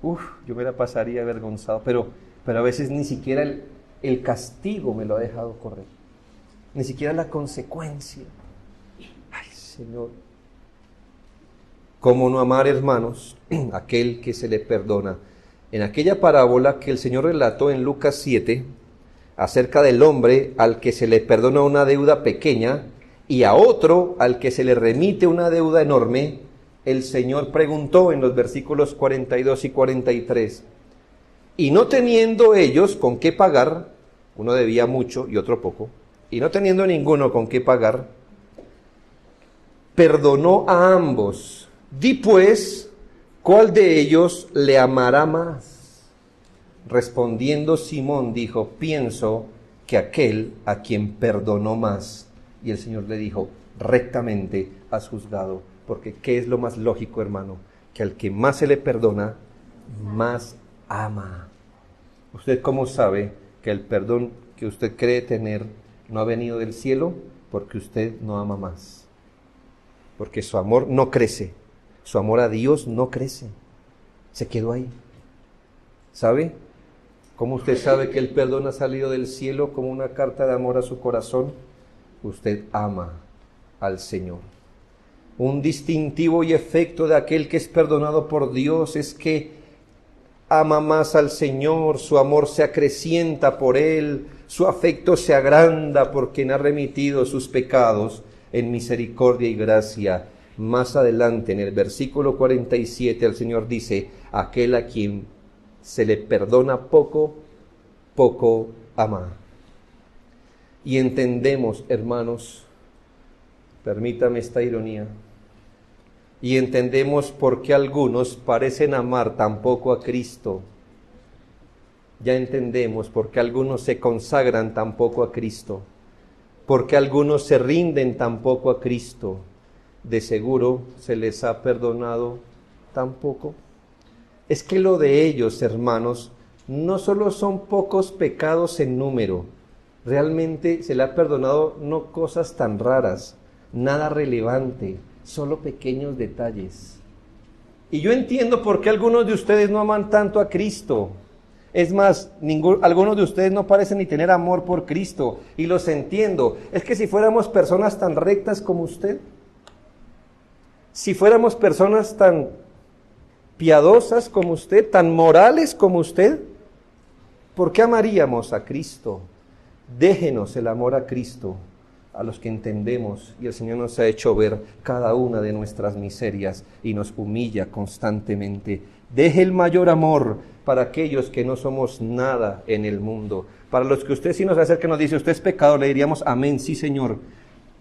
S1: yo me la pasaría avergonzado, pero a veces ni siquiera el castigo me lo ha dejado correr, ni siquiera la consecuencia. Ay, Señor, ¿cómo no amar, hermanos, aquel que se le perdona? En aquella parábola que el Señor relató en Lucas 7, acerca del hombre al que se le perdona una deuda pequeña y a otro al que se le remite una deuda enorme, el Señor preguntó en los versículos 42 y 43, y no teniendo ellos con qué pagar, uno debía mucho y otro poco, y no teniendo ninguno con qué pagar, perdonó a ambos. Di pues, ¿cuál de ellos le amará más? Respondiendo Simón dijo, pienso que aquel a quien perdonó más. Y el Señor le dijo, rectamente has juzgado, porque ¿qué es lo más lógico, hermano? Que al que más se le perdona, más ama. ¿Usted cómo sabe que el perdón que usted cree tener no ha venido del cielo? Porque usted no ama más. Porque su amor no crece. Su amor a Dios no crece. Se quedó ahí. ¿Sabe? ¿Cómo usted sabe que el perdón ha salido del cielo como una carta de amor a su corazón? Usted ama al Señor. Un distintivo y efecto de aquel que es perdonado por Dios es que ama más al Señor, su amor se acrecienta por Él, su afecto se agranda por quien ha remitido sus pecados en misericordia y gracia. Más adelante, en el versículo 47, el Señor dice, aquel a quien se le perdona poco, poco ama. Y entendemos, hermanos, permítame esta ironía, y entendemos por qué algunos parecen amar tan poco a Cristo. Ya entendemos por qué algunos se consagran tan poco a Cristo, por qué algunos se rinden tan poco a Cristo. De seguro se les ha perdonado tan poco. Es que lo de ellos, hermanos, no solo son pocos pecados en número, realmente se le ha perdonado no cosas tan raras, nada relevante, solo pequeños detalles. Y yo entiendo por qué algunos de ustedes no aman tanto a Cristo. Es más, algunos de ustedes no parecen ni tener amor por Cristo, y los entiendo. Es que si fuéramos personas tan rectas como usted, si fuéramos personas tan piadosas como usted, tan morales como usted, ¿por qué amaríamos a Cristo? Déjenos el amor a Cristo, a los que entendemos, y el Señor nos ha hecho ver cada una de nuestras miserias y nos humilla constantemente. Deje el mayor amor para aquellos que no somos nada en el mundo. Para los que usted sí nos acerca y nos dice, usted es pecador, le diríamos, amén, sí Señor.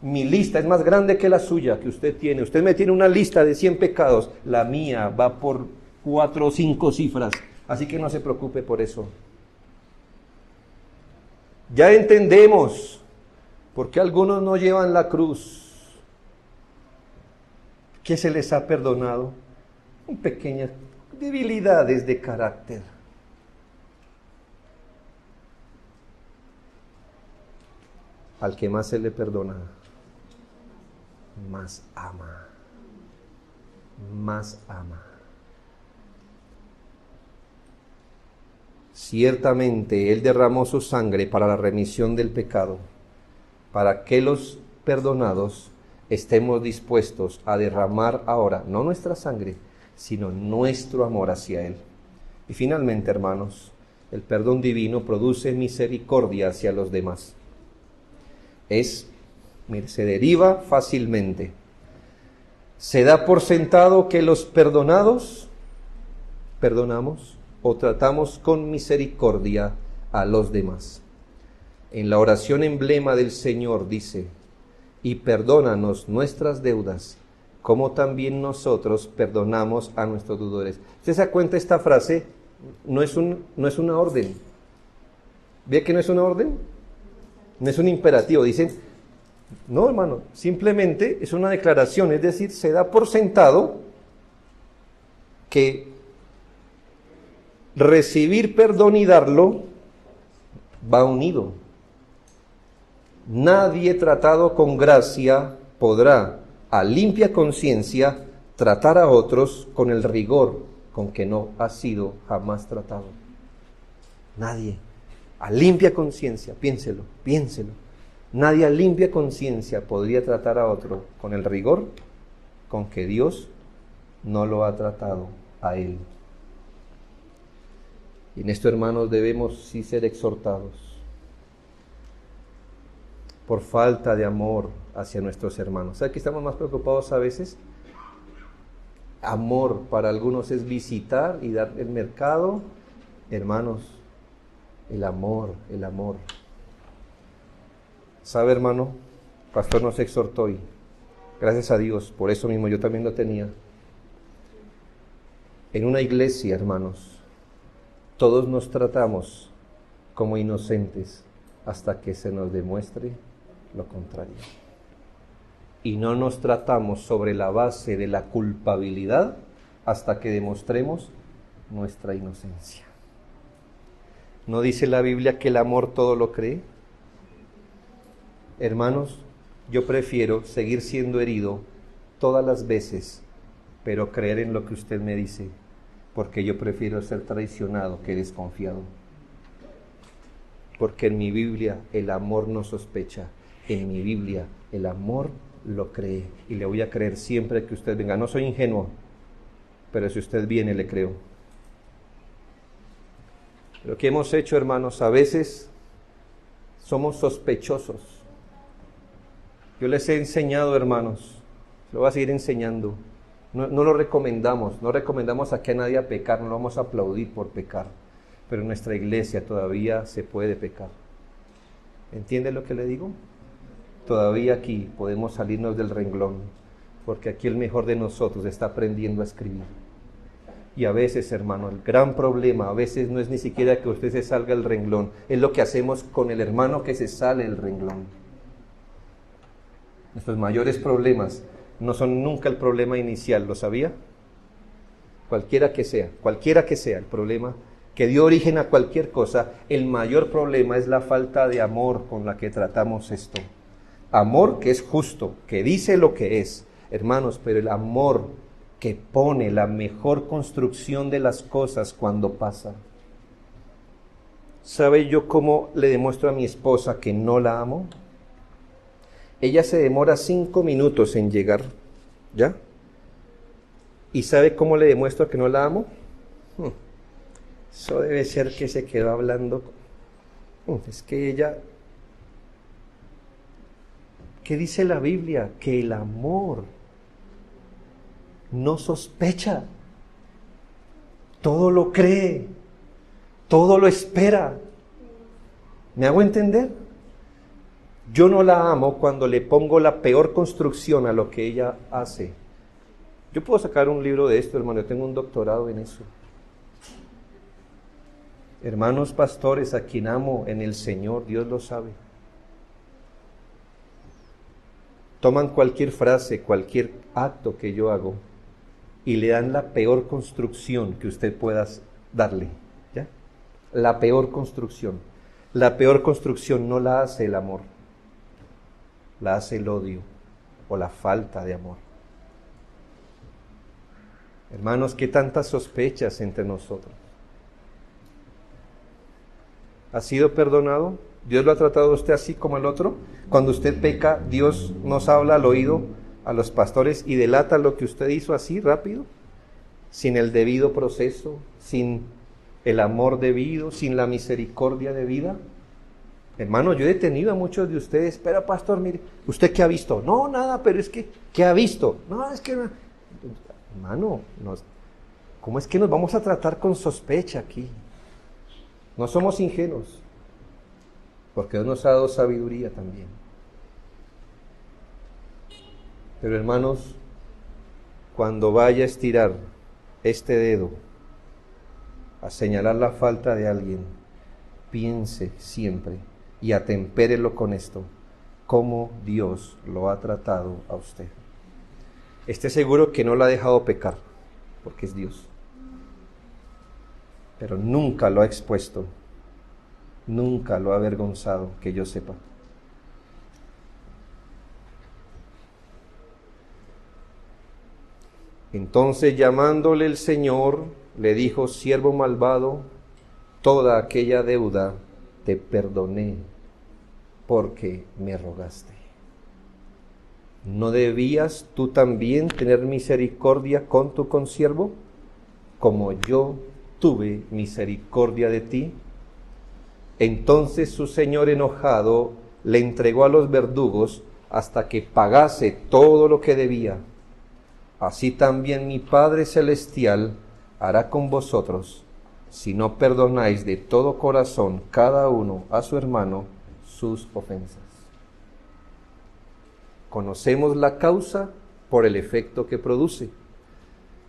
S1: Mi lista es más grande que la suya que usted tiene. Usted me tiene una lista de 100 pecados, la mía va por 4 o 5 cifras, así que no se preocupe por eso. Ya entendemos por qué algunos no llevan la cruz. ¿Qué se les ha perdonado? Pequeñas debilidades de carácter. Al que más se le perdona, más ama. Más ama. Ciertamente Él derramó su sangre para la remisión del pecado, para que los perdonados estemos dispuestos a derramar ahora, no nuestra sangre, sino nuestro amor hacia Él. Y finalmente, hermanos, el perdón divino produce misericordia hacia los demás. Se deriva fácilmente. Se da por sentado que los perdonados perdonamos o tratamos con misericordia a los demás. En la oración emblema del Señor dice, y perdónanos nuestras deudas, como también nosotros perdonamos a nuestros deudores. ¿Usted se da cuenta? Esta frase no es una orden. ¿Ve que no es una orden? No es un imperativo. Dicen, no hermano, simplemente es una declaración, es decir, se da por sentado que recibir perdón y darlo va unido. Nadie tratado con gracia podrá, a limpia conciencia, tratar a otros con el rigor con que no ha sido jamás tratado. Nadie. A limpia conciencia, piénselo. Nadie a limpia conciencia podría tratar a otro con el rigor con que Dios no lo ha tratado a él. Y en esto, hermanos, debemos sí ser exhortados. por falta de amor hacia nuestros hermanos. ¿Sabe que estamos más preocupados a veces? Amor para algunos es visitar y dar el mercado. Hermanos, el amor. ¿Sabe, hermano? El pastor nos exhortó y gracias a Dios, por eso mismo yo también lo tenía. En una iglesia, hermanos, todos nos tratamos como inocentes hasta que se nos demuestre lo contrario. Y no nos tratamos sobre la base de la culpabilidad hasta que demostremos nuestra inocencia. ¿No dice la Biblia que el amor todo lo cree? Hermanos, yo prefiero seguir siendo herido todas las veces, pero creer en lo que usted me dice, porque yo prefiero ser traicionado que desconfiado. Porque en mi Biblia el amor no sospecha, en mi Biblia el amor lo cree, y le voy a creer siempre que usted venga. No soy ingenuo, pero si usted viene le creo. Lo que hemos hecho, hermanos, a veces somos sospechosos. Yo les he enseñado, hermanos, lo voy a seguir enseñando. No lo recomendamos, no recomendamos aquí a nadie a pecar, no lo vamos a aplaudir por pecar, pero en nuestra iglesia todavía se puede pecar. ¿Entiende lo que le digo? Todavía aquí podemos salirnos del renglón, porque aquí el mejor de nosotros está aprendiendo a escribir. Y a veces, hermano, el gran problema, a veces no es ni siquiera que usted se salga del renglón, es lo que hacemos con el hermano que se sale del renglón. Nuestros mayores problemas no son nunca el problema inicial, ¿lo sabía? Cualquiera que sea el problema que dio origen a cualquier cosa, el mayor problema es la falta de amor con la que tratamos esto. Amor que es justo, que dice lo que es, hermanos, pero el amor que pone la mejor construcción de las cosas cuando pasa. ¿Sabe yo cómo le demuestro a mi esposa que no la amo? Ella se demora 5 minutos en llegar, ¿ya? ¿Y sabe cómo le demuestro que no la amo? Eso debe ser que se quedó hablando. Es que ella... ¿Qué dice la Biblia? Que el amor no sospecha, todo lo cree, todo lo espera. ¿Me hago entender? Yo no la amo cuando le pongo la peor construcción a lo que ella hace. Yo puedo sacar un libro de esto, hermano, yo tengo un doctorado en eso. Hermanos pastores, a quien amo en el Señor, Dios lo sabe. Toman cualquier frase, cualquier acto que yo hago y le dan la peor construcción que usted pueda darle, ¿ya? La peor construcción. La peor construcción no la hace el amor, la hace el odio o la falta de amor. Hermanos, ¿qué tantas sospechas entre nosotros? ¿Ha sido perdonado? ¿Dios lo ha tratado a usted así como el otro? Cuando usted peca, Dios nos habla al oído a los pastores y delata lo que usted hizo así rápido, sin el debido proceso, sin el amor debido, sin la misericordia debida. Hermano, yo he detenido a muchos de ustedes. Pero pastor, mire, ¿usted qué ha visto? No, nada, pero es que, ¿qué ha visto? No, es que... Hermano, ¿cómo es que nos vamos a tratar con sospecha aquí? No somos ingenuos, porque Dios nos ha dado sabiduría también. Pero hermanos, cuando vaya a estirar este dedo a señalar la falta de alguien, piense siempre y atempérelo con esto, cómo Dios lo ha tratado a usted. Esté seguro que no lo ha dejado pecar, porque es Dios. Pero nunca lo ha expuesto, nunca lo ha avergonzado, que yo sepa. Entonces, llamándole el Señor, le dijo: siervo malvado, toda aquella deuda te perdoné, porque me rogaste. ¿No debías tú también tener misericordia con tu consiervo, como yo tuve misericordia de ti? Entonces su señor enojado le entregó a los verdugos hasta que pagase todo lo que debía. Así también mi Padre Celestial hará con vosotros, si no perdonáis de todo corazón cada uno a su hermano sus ofensas. Conocemos la causa por el efecto que produce.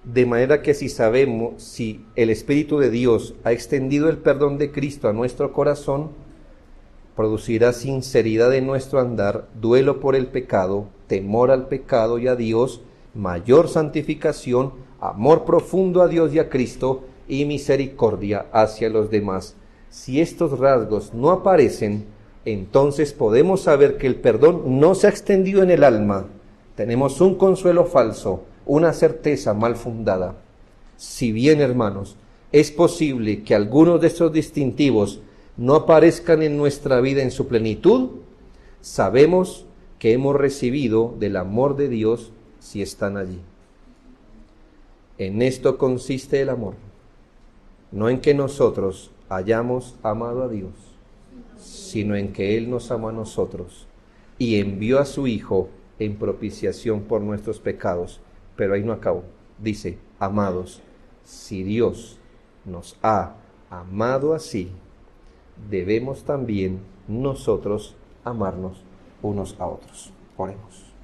S1: De manera que si sabemos, si el Espíritu de Dios ha extendido el perdón de Cristo a nuestro corazón, producirá sinceridad en nuestro andar, duelo por el pecado, temor al pecado y a Dios, mayor santificación, amor profundo a Dios y a Cristo y misericordia hacia los demás. Si estos rasgos no aparecen, entonces podemos saber que el perdón no se ha extendido en el alma. Tenemos un consuelo falso, una certeza mal fundada. Si bien, hermanos, es posible que algunos de estos distintivos no aparezcan en nuestra vida en su plenitud, sabemos que hemos recibido del amor de Dios si están allí. En esto consiste el amor, no en que nosotros hayamos amado a Dios, sino en que Él nos amó a nosotros y envió a su Hijo en propiciación por nuestros pecados. Pero ahí no acabó. Dice, amados, si Dios nos ha amado así, debemos también nosotros amarnos unos a otros. Oremos.